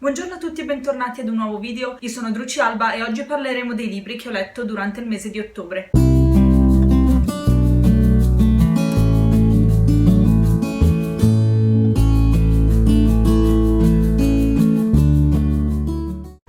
Buongiorno a tutti e bentornati ad un nuovo video, io sono Druci Alba e oggi parleremo dei libri che ho letto durante il mese di ottobre.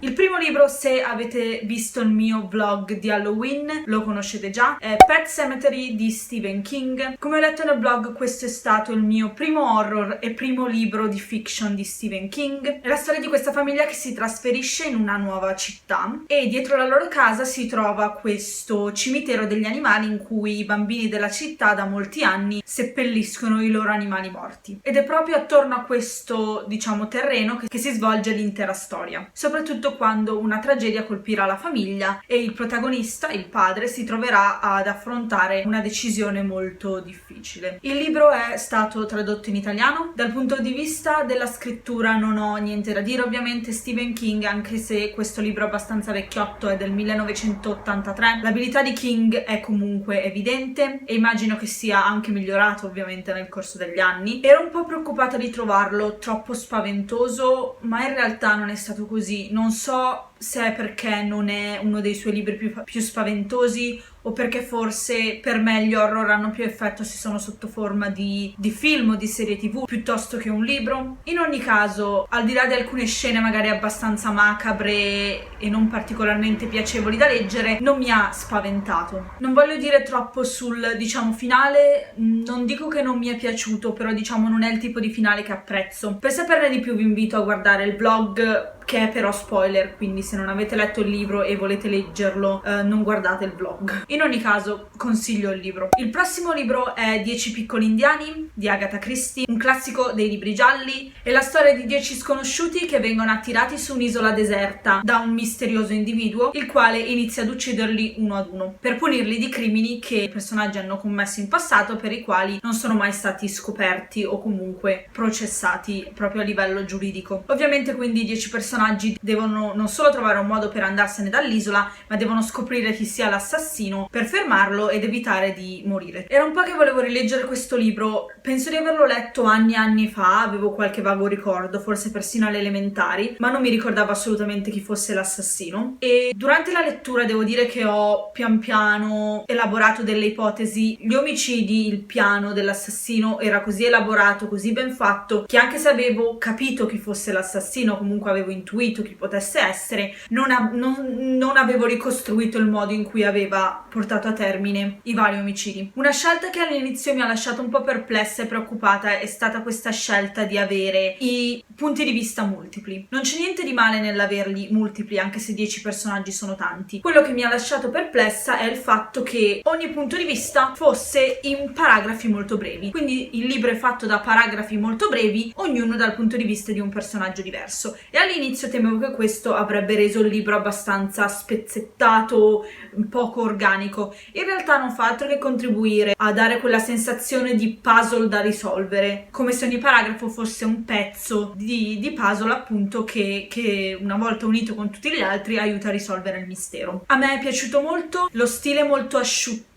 Il primo libro, se avete visto il mio vlog di Halloween, lo conoscete già, è Pet Sematary di Stephen King. Come ho letto nel blog, questo è stato il mio primo horror e primo libro di fiction di Stephen King. È la storia di questa famiglia che si trasferisce in una nuova città e dietro la loro casa si trova questo cimitero degli animali in cui i bambini della città da molti anni seppelliscono i loro animali morti. Ed è proprio attorno a questo, terreno che si svolge l'intera storia. Soprattutto quando una tragedia colpirà la famiglia e il protagonista, il padre, si troverà ad affrontare una decisione molto difficile. Il libro è stato tradotto in italiano. Dal punto di vista della scrittura non ho niente da dire, ovviamente Stephen King, anche se questo libro è abbastanza vecchiotto, è del 1983, l'abilità di King è comunque evidente e immagino che sia anche migliorato ovviamente nel corso degli anni. Ero un po' preoccupata di trovarlo troppo spaventoso, ma in realtà non è stato così. Non so se è perché non è uno dei suoi libri più spaventosi o perché forse per me gli horror hanno più effetto se sono sotto forma di film o di serie TV piuttosto che un libro. In ogni caso, al di là di alcune scene magari abbastanza macabre e non particolarmente piacevoli da leggere, non mi ha spaventato. Non voglio dire troppo sul, finale, non dico che non mi è piaciuto, però non è il tipo di finale che apprezzo. Per saperne di più vi invito a guardare il blog, che è però spoiler, quindi se non avete letto il libro e volete leggerlo, non guardate il vlog. In ogni caso, consiglio il libro. Il prossimo libro è 10 piccoli indiani di Agatha Christie, un classico dei libri gialli. È la storia di 10 sconosciuti che vengono attirati su un'isola deserta da un misterioso individuo, il quale inizia ad ucciderli uno ad uno, per punirli di crimini che i personaggi hanno commesso in passato, per i quali non sono mai stati scoperti o comunque processati proprio a livello giuridico. Ovviamente quindi i 10 personaggi devono non solo trovare un modo per andarsene dall'isola, ma devono scoprire chi sia l'assassino per fermarlo ed evitare di morire. Era un po' che volevo rileggere questo libro, penso di averlo letto anni e anni fa, avevo qualche vago ricordo, forse persino alle elementari, ma non mi ricordavo assolutamente chi fosse l'assassino. E durante la lettura devo dire che ho pian piano elaborato delle ipotesi. Gli omicidi, il piano dell'assassino era così elaborato, così ben fatto, che anche se avevo capito chi fosse l'assassino, comunque avevo intuito chi potesse essere, non avevo ricostruito il modo in cui aveva portato a termine i vari omicidi. Una scelta che all'inizio mi ha lasciato un po' perplessa e preoccupata è stata questa scelta di avere i punti di vista multipli. Non c'è niente di male nell'averli multipli, anche se 10 personaggi sono tanti. Quello che mi ha lasciato perplessa è il fatto che ogni punto di vista fosse in paragrafi molto brevi. Quindi il libro è fatto da paragrafi molto brevi, ognuno dal punto di vista di un personaggio diverso. E all'inizio temevo che questo avrebbe reso il libro abbastanza spezzettato, poco organico. In realtà non fa altro che contribuire a dare quella sensazione di puzzle da risolvere, come se ogni paragrafo fosse un pezzo di puzzle, appunto, che una volta unito con tutti gli altri aiuta a risolvere il mistero. A me è piaciuto molto, lo stile è molto asciutto.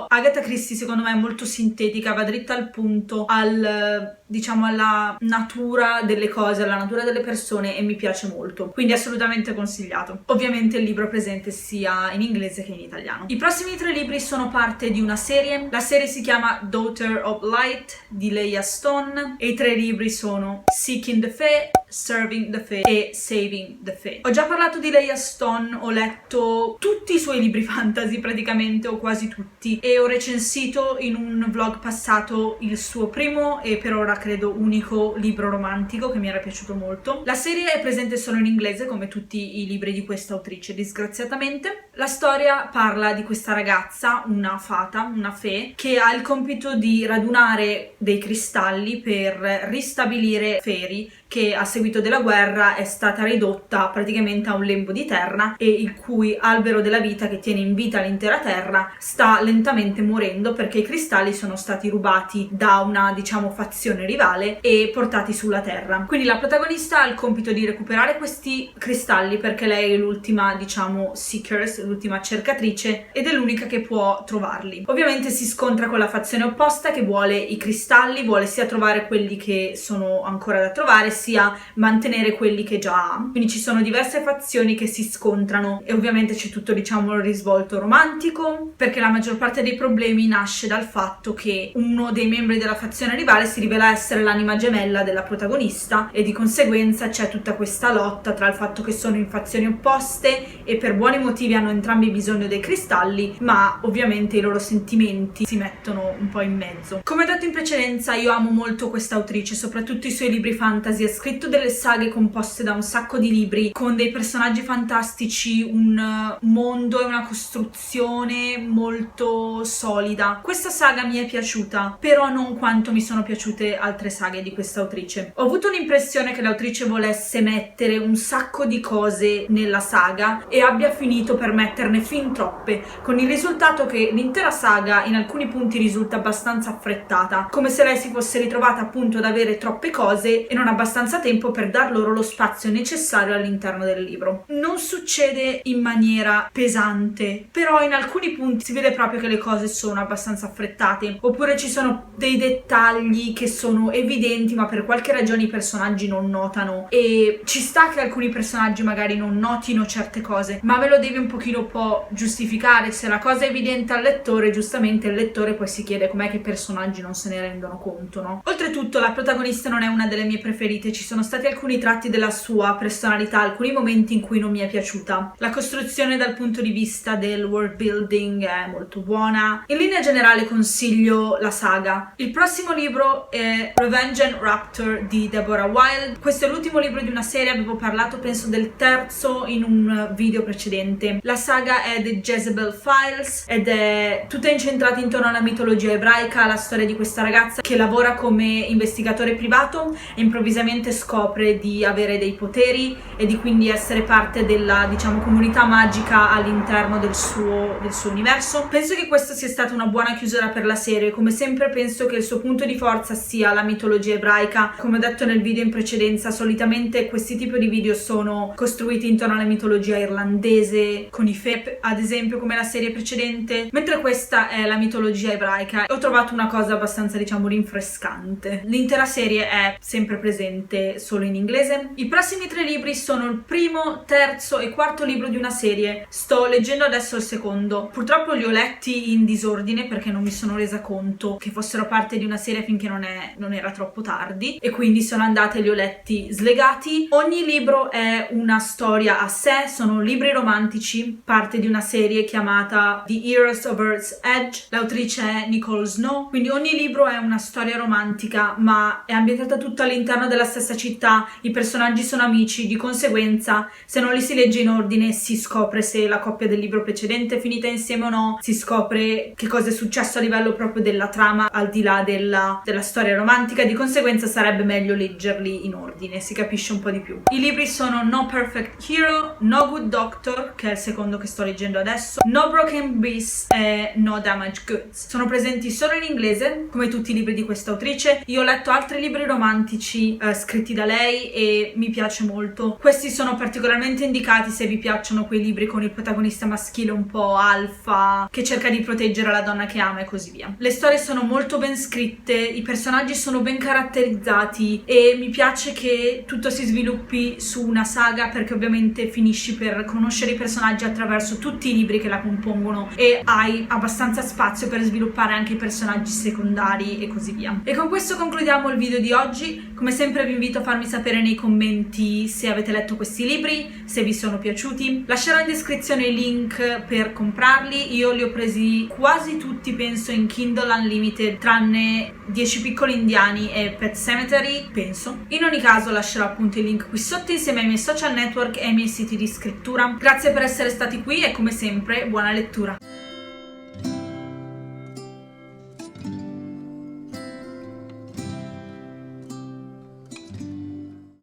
Agatha Christie secondo me è molto sintetica, va dritta al punto, alla natura delle cose, alla natura delle persone, e mi piace molto, quindi assolutamente consigliato. Ovviamente il libro è presente sia in inglese che in italiano. I prossimi 3 libri sono parte di una serie. La serie si chiama Daughter of Light di Leah Stone e i 3 libri sono Seeking the Fae, Serving the Fae e Saving the Fae. Ho già parlato di Leah Stone, ho letto tutti i suoi libri fantasy praticamente, o quasi tutti, e ho recensito in un vlog passato il suo primo e per ora credo unico libro romantico che mi era piaciuto molto. La serie è presente solo in inglese, come tutti i libri di questa autrice, disgraziatamente. La storia parla di questa ragazza, una fata, una fée, che ha il compito di radunare dei cristalli per ristabilire Feri, che a seguito della guerra è stata ridotta praticamente a un lembo di terra e il cui albero della vita, che tiene in vita l'intera terra, sta lentamente morendo perché i cristalli sono stati rubati da una, fazione rivale e portati sulla terra. Quindi la protagonista ha il compito di recuperare questi cristalli perché lei è l'ultima, Seekers, l'ultima cercatrice, ed è l'unica che può trovarli. Ovviamente si scontra con la fazione opposta che vuole i cristalli, vuole sia trovare quelli che sono ancora da trovare, sia mantenere quelli che già ha. Quindi ci sono diverse fazioni che si scontrano e ovviamente c'è tutto, diciamo, il risvolto romantico, perché la maggior parte dei problemi nasce dal fatto che uno dei membri della fazione rivale si rivela essere l'anima gemella della protagonista e di conseguenza c'è tutta questa lotta tra il fatto che sono in fazioni opposte e per buoni motivi hanno entrambi bisogno dei cristalli, ma ovviamente i loro sentimenti si mettono un po' in mezzo. Come detto in precedenza, io amo molto questa autrice, soprattutto i suoi libri fantasy. Ha scritto delle saghe composte da un sacco di libri con dei personaggi fantastici, un mondo e una costruzione molto solida. Questa saga mi è piaciuta, però non quanto mi sono piaciute altre saghe di questa autrice. Ho avuto l'impressione che l'autrice volesse mettere un sacco di cose nella saga e abbia finito per metterne fin troppe, con il risultato che l'intera saga in alcuni punti risulta abbastanza affrettata, come se lei si fosse ritrovata appunto ad avere troppe cose e non abbastanza tempo per dar loro lo spazio necessario all'interno del libro. Non succede in maniera pesante, però in alcuni punti si vede proprio che le cose sono abbastanza affrettate, oppure ci sono dei dettagli che sono evidenti ma per qualche ragione i personaggi non notano, e ci sta che alcuni personaggi magari non notino certe cose, ma ve lo devi un pochino giustificare. Se la cosa è evidente al lettore, giustamente il lettore poi si chiede com'è che i personaggi non se ne rendono conto, no? Oltretutto la protagonista non è una delle mie preferite, ci sono stati alcuni tratti della sua personalità, alcuni momenti in cui non mi è piaciuta. La costruzione dal punto di vista del world building è molto buona. In linea generale consiglio la saga. Il prossimo libro è Revenge and Rapture di Deborah Wilde. Questo è l'ultimo libro di una serie, avevo parlato penso del terzo in un video precedente. La saga è The Jezebel Files ed è tutta incentrata intorno alla mitologia ebraica, la storia di questa ragazza che lavora come investigatore privato e improvvisamente scopre di avere dei poteri e di quindi essere parte della, diciamo, comunità magica all'interno del suo universo. Penso che questa sia stata una buona chiusura per la serie. Come sempre penso che il suo punto di forza sia la mitologia ebraica. Come ho detto nel video in precedenza, solitamente questi tipi di video sono costruiti intorno alla mitologia irlandese, con i Feb ad esempio come la serie precedente, mentre questa è la mitologia ebraica. Ho trovato una cosa abbastanza, diciamo, rinfrescante. L'intera serie è sempre presente solo in inglese. I prossimi 3 libri sono il primo, terzo e quarto libro di una serie. Sto leggendo adesso il secondo. Purtroppo li ho letti in disordine perché non mi sono resa conto che fossero parte di una serie finché non era troppo tardi, e quindi sono andata e li ho letti slegati. Ogni libro è una storia a sé, sono libri romantici, parte di una serie chiamata The Heroes of Earth's Edge. L'autrice è Nicole Snow, quindi ogni libro è una storia romantica ma è ambientata tutta all'interno della stessa città, i personaggi sono amici, di conseguenza se non li si legge in ordine si scopre se la coppia del libro precedente è finita insieme o no, si scopre che cosa è successo a livello proprio della trama al di là della storia romantica, di conseguenza sarebbe meglio leggerli in ordine, si capisce un po' di più. I libri sono No Perfect Hero, No Good Doctor, che è il secondo che sto leggendo adesso, No Broken Beast e No Damaged Goods. Sono presenti solo in inglese, come tutti i libri di questa autrice. Io ho letto altri libri romantici scritti da lei e mi piace molto. Questi sono particolarmente indicati se vi piacciono quei libri con il protagonista maschile un po' alfa, che cerca di proteggere la donna che ama e così via. Le storie sono molto ben scritte, i personaggi sono ben caratterizzati e mi piace che tutto si sviluppi su una saga, perché ovviamente finisci per conoscere i personaggi attraverso tutti i libri che la compongono e hai abbastanza spazio per sviluppare anche i personaggi secondari e così via. E con questo concludiamo il video di oggi. Come sempre vi invito a farmi sapere nei commenti se avete letto questi libri, se vi sono piaciuti. Lascerò in descrizione i link per comprarli. Io li ho presi quasi tutti, penso, in Kindle Unlimited, tranne 10 piccoli indiani e Pet Sematary, penso. In ogni caso lascerò appunto i link qui sotto insieme ai miei social network e ai miei siti di scrittura. Grazie per essere stati qui e come sempre buona lettura.